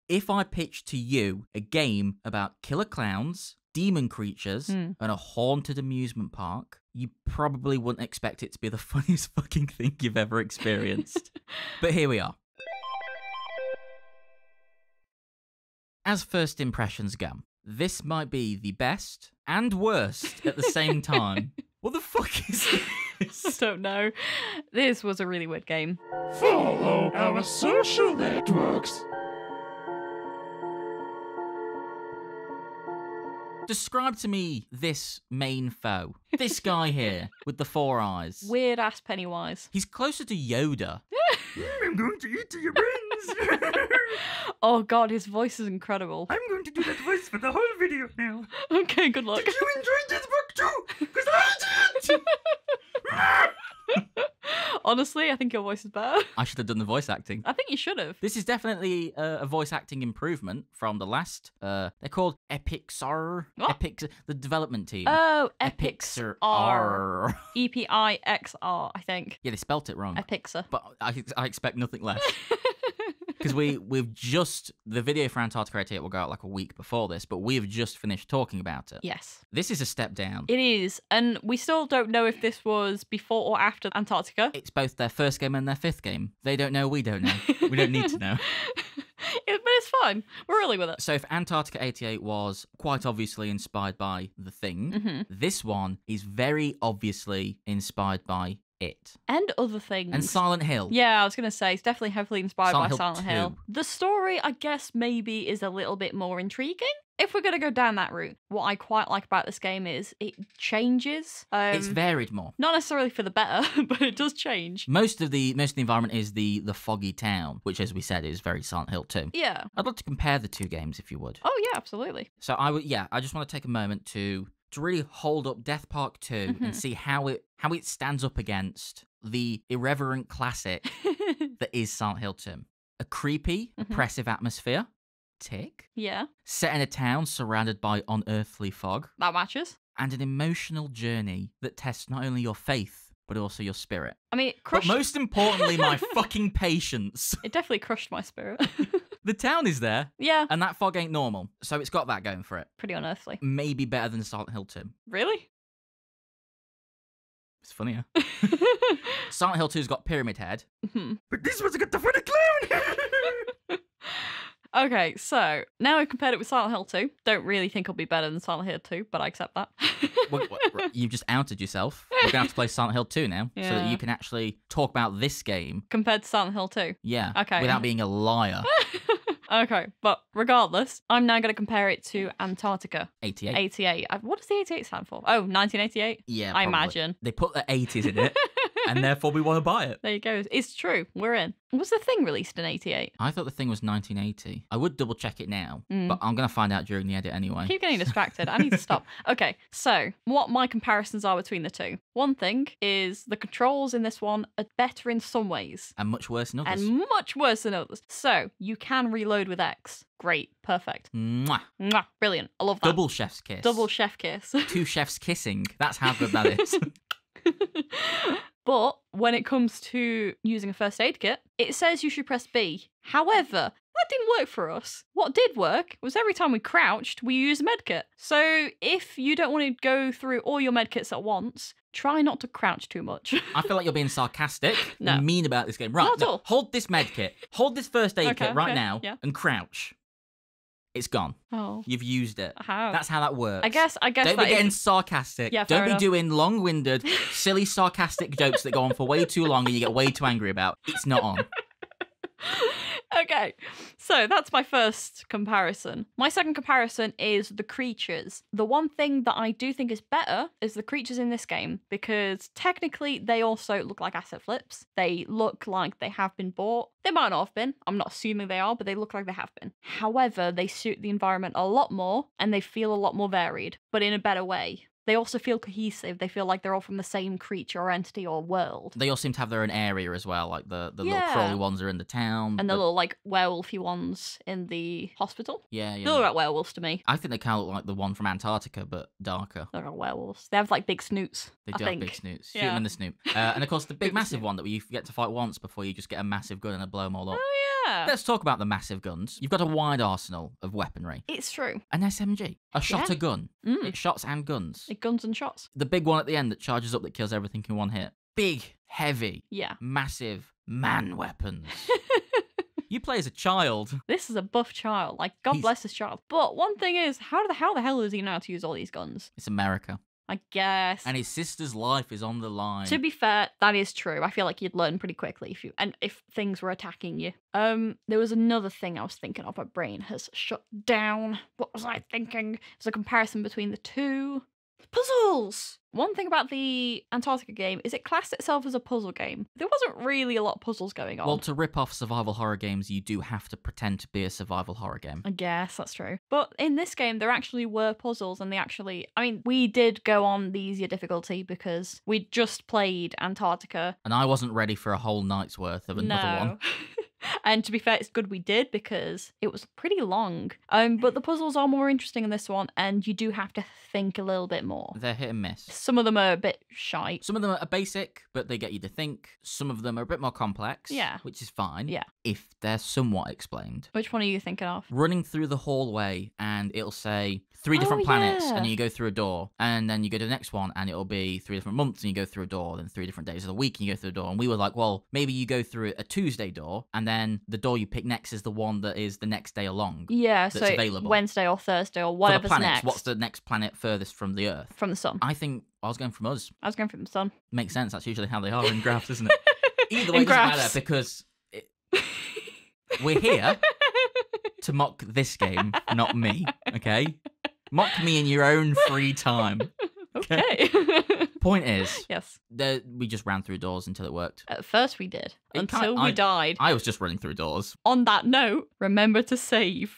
If I pitched to you a game about killer clowns, demon creatures, and a haunted amusement park, you probably wouldn't expect it to be the funniest fucking thing you've ever experienced. But here we are. As first impressions go, this might be the best and worst at the same time. What the fuck is this? I don't know. This was a really weird game. Follow our social networks. Describe to me this main foe. This guy here with the 4 eyes. Weird ass Pennywise. He's closer to Yoda. I'm going to eat your brains. Oh god, his voice is incredible. I'm going to do that voice for the whole video now. Okay, good luck. Did you enjoy this book too? Because I did! Honestly, I think your voice is better. I should have done the voice acting. I think you should have. This is definitely a voice acting improvement from the last. They're called EpiXR. What? The development team. Oh, EpiXR. EpiXR, I think. Yeah, they spelt it wrong. EpiXR. But I expect nothing less. Because we've just, the video for Antarctica 88 will go out like a week before this, but we've just finished talking about it. Yes. This is a step down. It is, and we still don't know if this was before or after Antarctica. It's both their first game and their 5th game. They don't know, we don't know. We don't need to know. But it's fine. We're really with it. So if Antarctica 88 was quite obviously inspired by The Thing, this one is very obviously inspired by It. And other things. And Silent Hill. Yeah, I was going to say, it's definitely heavily inspired by Silent Hill. 2. The story, I guess, maybe is a little bit more intriguing. If we're going to go down that route, what I quite like about this game is it changes. It's varied more. Not necessarily for the better, but it does change. Most of the environment is the foggy town, which, as we said, is very Silent Hill 2. Yeah. I'd like to compare the 2 games, if you would. Oh, yeah, absolutely. So I just want to take a moment to really hold up Death Park 2 and see how it stands up against the irreverent classic that is Silent Hill 2. A creepy, oppressive atmosphere. Tick. Yeah. Set in a town surrounded by unearthly fog. That matches. And an emotional journey that tests not only your faith, but also your spirit. I mean, it crushed... But most importantly, my fucking patience. It definitely crushed my spirit. The town is there. Yeah. And that fog ain't normal. So it's got that going for it. Pretty unearthly. Maybe better than Silent Hill 2. Really? It's funnier. Silent Hill 2's got Pyramid Head. But this one's got the funny clown! Okay, so now we've compared it with Silent Hill 2. Don't really think it'll be better than Silent Hill 2, but I accept that. You've just outed yourself. We're going to have to play Silent Hill 2 now, so that you can actually talk about this game. Compared to Silent Hill 2? Yeah. Okay. Without being a liar. Okay, but regardless, I'm now going to compare it to Antarctica. 88. 88. What does the 88 stand for? Oh, 1988? Yeah, I probably. imagine. They put the 80s in it, and therefore we want to buy it. There you go. It's true. We're in. Was The Thing released in 88? I thought The Thing was 1980. I would double check it now, but I'm going to find out during the edit anyway. Keep getting distracted. I need to stop. Okay, so what my comparisons are between the two. One thing is the controls in this one are better in some ways. And much worse than others. And much worse than others. So you can reload with X. Great. Perfect. Mwah. Mwah. Brilliant. I love that. Double chef's kiss. Double chef kiss. 2 chefs kissing. That's how good that is. But when it comes to using a first aid kit, it says you should press B. However, that didn't work for us. What did work was every time we crouched, we used a medkit. So if you don't want to go through all your medkits at once, try not to crouch too much. I feel like you're being sarcastic No. and mean about this game. Right, Not at all. hold this medkit. Hold this first aid kit right now yeah. and crouch. It's gone. Oh. You've used it. I have. That's how that works. I guess Don't that be getting is... sarcastic. Yeah, Don't fair be enough. doing long-winded, silly, sarcastic jokes that go on for way too long and you get way too angry about. It's not on. Okay, so that's my first comparison. My second comparison is the creatures. The one thing that I do think is better is the creatures in this game, because technically they also look like asset flips. They look like they have been bought. They might not have been. I'm not assuming they are, but they look like they have been. However, they suit the environment a lot more and they feel a lot more varied, but in a better way. They also feel cohesive. They feel like they're all from the same creature or entity or world. They all seem to have their own area as well. Like the little Yeah. crawly ones are in the town. And the little, like, werewolfy ones in the hospital. Yeah, They yeah. look like werewolves to me. I think they kind of look like the one from Antarctica, but darker. They're not werewolves. They have, like, big snoots, They I do think. have big snoots. Shoot Yeah. them in the snoot. And of course, the big Big massive snoot. one that you get to fight once before you just get a massive gun and blow them all up. Oh, Yeah. Let's talk about the massive guns. You've got a wide arsenal of weaponry. It's true. An SMG, a shot a gun. It's shots and guns. Guns and shots. The big one at the end that charges up that kills everything in one hit. Big, heavy, Yeah. massive man weapons. You play as a child. This is a buff child. Like, God bless this child. But one thing is, how the hell does he know how to use all these guns? It's America. I guess. And his sister's life is on the line. To be fair, that is true. I feel like you'd learn pretty quickly if things were attacking you. There was another thing I was thinking of. My brain has shut down. What was I thinking? It was a comparison between the two. Puzzles! One thing about the Antarctica game is it classed itself as a puzzle game. There wasn't really a lot of puzzles going on. Well, to rip off survival horror games, you do have to pretend to be a survival horror game. I guess that's true. But in this game, there actually were puzzles, and we did go on the easier difficulty because we just played Antarctica. And I wasn't ready for a whole night's worth of another one. And to be fair, it's good we did because it was pretty long. But the puzzles are more interesting in this one, and you do have to think a little bit more. They're hit and miss. Some of them are a bit shite. Some of them are basic, but they get you to think. Some of them are a bit more complex, which is fine, if they're somewhat explained. Which one are you thinking of? Running through the hallway, and it'll say 3 different planets, and you go through a door, and then you go to the next one, and it'll be 3 different months, and you go through a door, then 3 different days of the week, and you go through a door. And we were like, well, maybe you go through a Tuesday door, and then the door you pick next is the one that is the next day along. Yeah, that's so available. Wednesday or Thursday or whatever's For the planets, next. what's the next planet furthest from the Earth? From the sun. I think I was going from us. I was going from the sun. Makes sense. That's usually how they are in graphs, isn't it? Either way, In it doesn't graphs. matter because we're here to mock this game, not me. Okay, mock me in your own free time. Okay. Point is, yes, we just ran through doors until it worked. At first we did. Until we died. I was just running through doors. On that note, remember to save.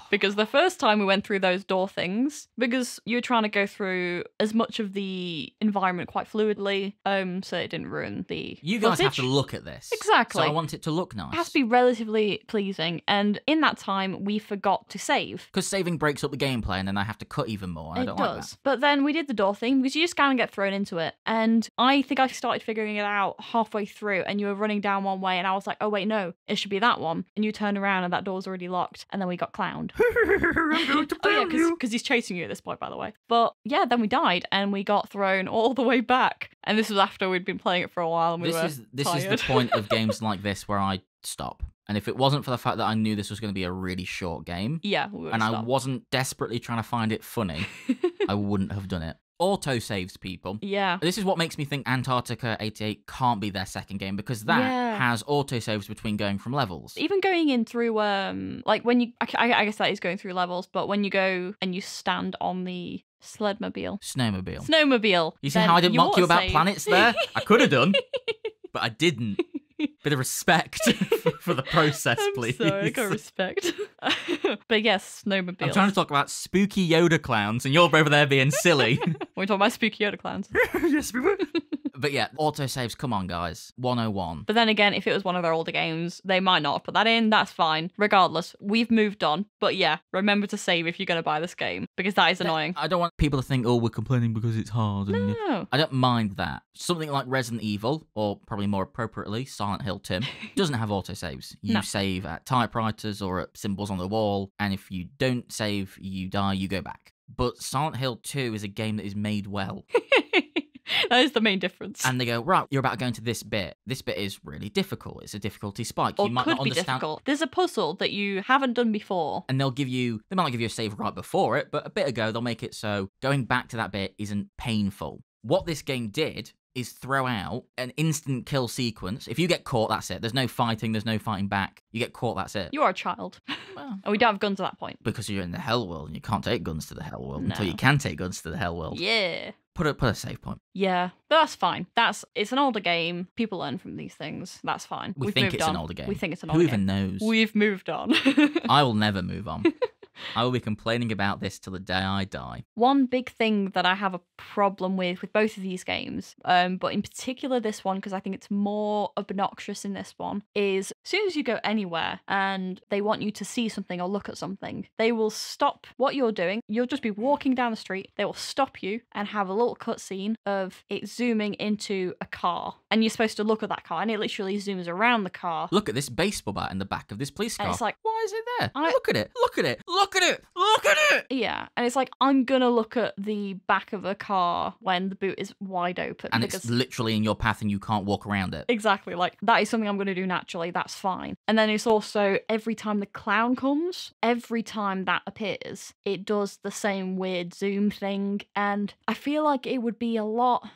Because the first time we went through those door things, because you were trying to go through as much of the environment quite fluidly, so it didn't ruin the You guys have footage. to look at this. Exactly. So I want it to look nice. It has to be relatively pleasing, and in that time, we forgot to save. Because saving breaks up the gameplay, and then I have to cut even more. And I don't like that. But then we did the door thing, because you just kind of get thrown into it, and I think I started figuring it out halfway through, and you were running down one way, and I was like, oh wait, no, it should be that one. And you turn around, and that door's already locked, and then we got clowned. Oh yeah, because he's chasing you at this point, by the way. But yeah, then we died, and we got thrown all the way back. And this was after we'd been playing it for a while, and This is the point of games like this where I stop. And if it wasn't for the fact that I knew this was going to be a really short game, yeah, we and I wasn't desperately trying to find it funny, I wouldn't have done it. Auto saves, people. Yeah. This is what makes me think Antarctica 88 can't be their second game, because that has auto saves between going from levels. Even going in through, like when you, I guess that is going through levels, but when you go and you stand on the sledmobile. Snowmobile. You see how I didn't mock you about planets there? I could have done, but I didn't. Bit of respect for the process, please. Sorry, I got respect. But yes, snowmobile. I'm trying to talk about spooky Yoda clowns, and you're over there being silly. We're talking about spooky Yoda clowns. Yes, we were. But yeah, autosaves, come on, guys. 101. But then again, if it was one of their older games, they might not have put that in. That's fine. Regardless, we've moved on. But yeah, remember to save if you're going to buy this game, because that is annoying. I don't want people to think, oh, we're complaining because it's hard. No. I don't mind that. Something like Resident Evil, or probably more appropriately, Silent Hill Tim, doesn't have autosaves. You save at typewriters or at symbols on the wall, and if you don't save, you die, you go back. But Silent Hill 2 is a game that is made well. That is the main difference. And they go, right, you're about to go into this bit. This bit is really difficult. It's a difficulty spike. Or you might could not be understand. difficult. There's a puzzle that you haven't done before. And they might not give you a save right before it, but a bit ago, they'll make it so going back to that bit isn't painful. What this game did is throw out an instant kill sequence. If you get caught, that's it. There's no fighting back. You get caught, that's it. You are a child. Well, and we don't have guns at that point. Because you're in the hell world and you can't take guns to the hell world No. until you can take guns to the hell world. Yeah. Put a save point. Yeah, but that's fine. It's an older game. People learn from these things. That's fine. We We've think moved it's on. an older game. We think it's an older Who game. even knows? We've moved on. I will never move on. I will be complaining about this till the day I die. One big thing that I have a problem with both of these games, but in particular this one, because I think it's more obnoxious in this one, is as soon as you go anywhere and they want you to see something or look at something, they will stop what you're doing. You'll just be walking down the street. They will stop you and have a little cutscene of it zooming into a car. And you're supposed to look at that car, and it literally zooms around the car. Look at this baseball bat in the back of this police car. And it's like, why is it there? Look at it. Look at it. Look at it. Look at it. Yeah. And it's like, I'm going to look at the back of a car when the boot is wide open. And it's literally in your path and you can't walk around it. Exactly. Like, that is something I'm going to do naturally. That's fine. And then it's also every time the clown comes, every time that appears, it does the same weird zoom thing. And I feel like it'd be a lot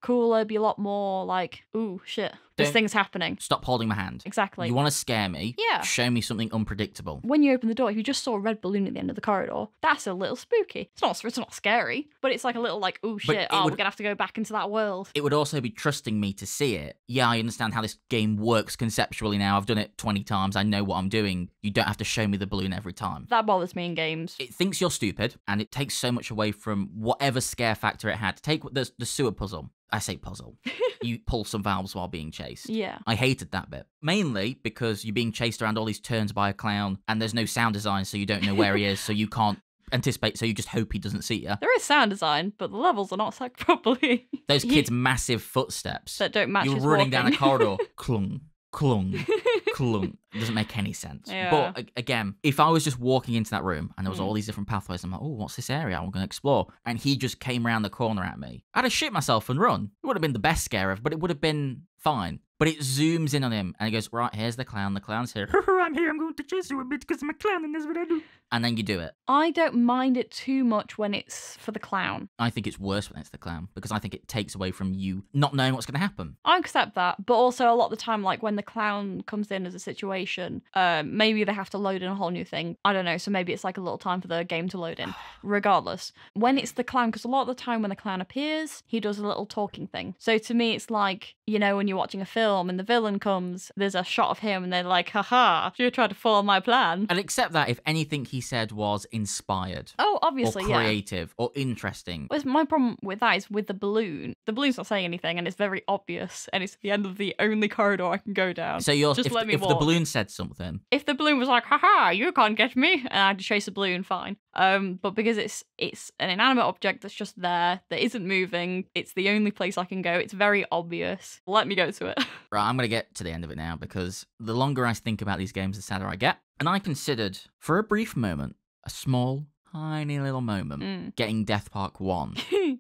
cooler, be a lot more like, ooh, shit. This thing's happening. Stop holding my hand. Exactly. You want to scare me? Yeah. Show me something unpredictable. When you open the door, if you just saw a red balloon at the end of the corridor, that's a little spooky. It's not scary, but it's like a little like, oh shit, we're going to have to go back into that world. It would also be trusting me to see it. Yeah, I understand how this game works conceptually now. I've done it 20 times. I know what I'm doing. You don't have to show me the balloon every time. That bothers me in games. It thinks you're stupid, and it takes so much away from whatever scare factor it had. Take the sewer puzzle. I say puzzle. You pull some valves while being chased. Yeah. I hated that bit. Mainly because you're being chased around all these turns by a clown and there's no sound design, so you don't know where he is, so you can't anticipate, so you just hope he doesn't see you. There is sound design, but the levels are not set properly. Those kids' massive footsteps. That don't match his You're running walking. down a corridor. Clung. Clung. Clung. It doesn't make any sense. Yeah. But again, if I was just walking into that room and there was all these different pathways, I'm like, oh, what's this area? I'm going to explore. And he just came around the corner at me. I'd have shit myself and run. It would have been the best scare ever, but it would have been fine. But it zooms in on him and he goes, right, here's the clown. The clown's here. I'm here. I'm going to chase you a bit because I'm a clown and that's what I do. And then you do it. I don't mind it too much when it's for the clown. I think it's worse when it's the clown because I think it takes away from you not knowing what's going to happen. I accept that, but also a lot of the time, like when the clown comes in as a situation, maybe they have to load in a whole new thing. I don't know, so maybe it's like a little time for the game to load in. Regardless, when it's the clown, because a lot of the time when the clown appears, he does a little talking thing. So to me, it's like, you know, when you're watching a film and the villain comes, there's a shot of him and they're like, haha, you tried to follow my plan. And accept that if anything he said was inspired. Oh, obviously, or creative or interesting. Well, my problem with that is with the balloon. The balloon's not saying anything and it's very obvious and it's the end of the only corridor I can go down. So if the balloon said something. If the balloon was like, haha, you can't get me, and I had to chase a balloon, fine. But because it's an inanimate object that's just there, that isn't moving, it's the only place I can go, it's very obvious. Let me go to it. Right, I'm going to get to the end of it now because the longer I think about these games, the sadder I get. And I considered, for a brief moment, a small, tiny little moment, getting Death Park 1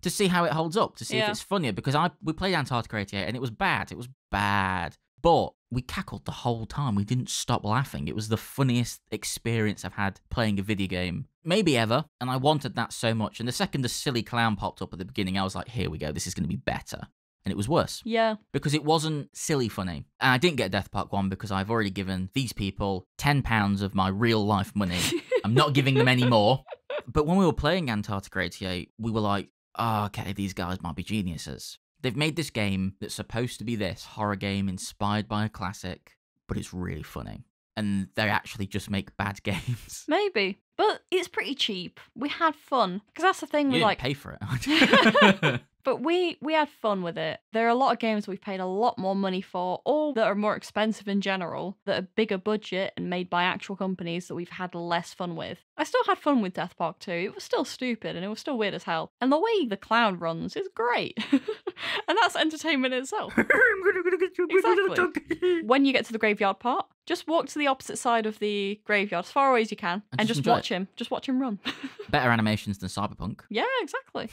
to see how it holds up, to see if it's funnier, because we played Antarctica 88 and it was bad. It was bad. But we cackled the whole time. We didn't stop laughing. It was the funniest experience I've had playing a video game, maybe ever, and I wanted that so much. And the second the silly clown popped up at the beginning, I was like, here we go, this is going to be better. And it was worse. Yeah. Because it wasn't silly funny. And I didn't get Death Park 1 because I've already given these people £10 of my real life money. I'm not giving them any more. But when we were playing Antarctica 88, we were like, oh, okay, these guys might be geniuses. They've made this game that's supposed to be this horror game inspired by a classic, but it's really funny. And they actually just make bad games. Maybe. But it's pretty cheap. We had fun. Because that's the thing You with didn't like... pay for it. But we had fun with it. There are a lot of games we've paid a lot more money for, or that are more expensive in general, that are bigger budget and made by actual companies that we've had less fun with. I still had fun with Death Park 2. It was still stupid and it was still weird as hell. And the way the clown runs is great. And that's entertainment itself. I'm gonna get you. Exactly. When you get to the graveyard part, just walk to the opposite side of the graveyard as far away as you can and just watch him. Just watch him run. Better animations than Cyberpunk. Yeah, exactly.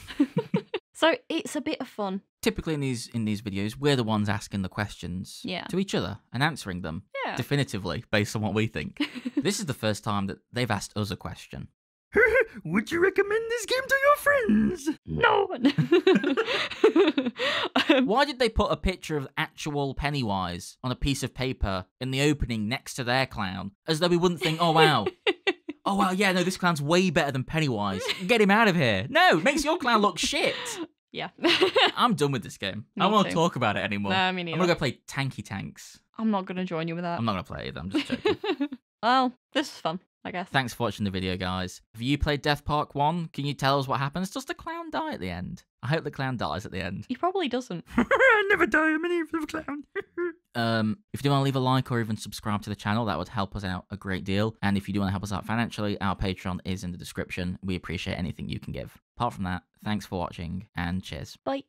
So it's a bit of fun. Typically in these videos, we're the ones asking the questions to each other and answering them definitively based on what we think. This is the first time that they've asked us a question. Would you recommend this game to your friends? No. Why did they put a picture of actual Pennywise on a piece of paper in the opening next to their clown, as though we wouldn't think, oh wow. Oh, wow, yeah, no, this clown's way better than Pennywise. Get him out of here. No, it makes your clown look shit. Yeah. I'm done with this game. I don't want to talk about it anymore. Nah, me neither. I'm going to go play Tanky Tanks. I'm not going to join you with that. I'm not going to play it either. I'm just joking. Well, this is fun. I guess. Thanks for watching the video, guys. Have you played Death Park 1? Can you tell us what happens? Does the clown die at the end? I hope the clown dies at the end. He probably doesn't. I never die. I'm an evil clown. If you do want to leave a like or even subscribe to the channel, that would help us out a great deal. And if you do want to help us out financially, our Patreon is in the description. We appreciate anything you can give. Apart from that, thanks for watching and cheers. Bye.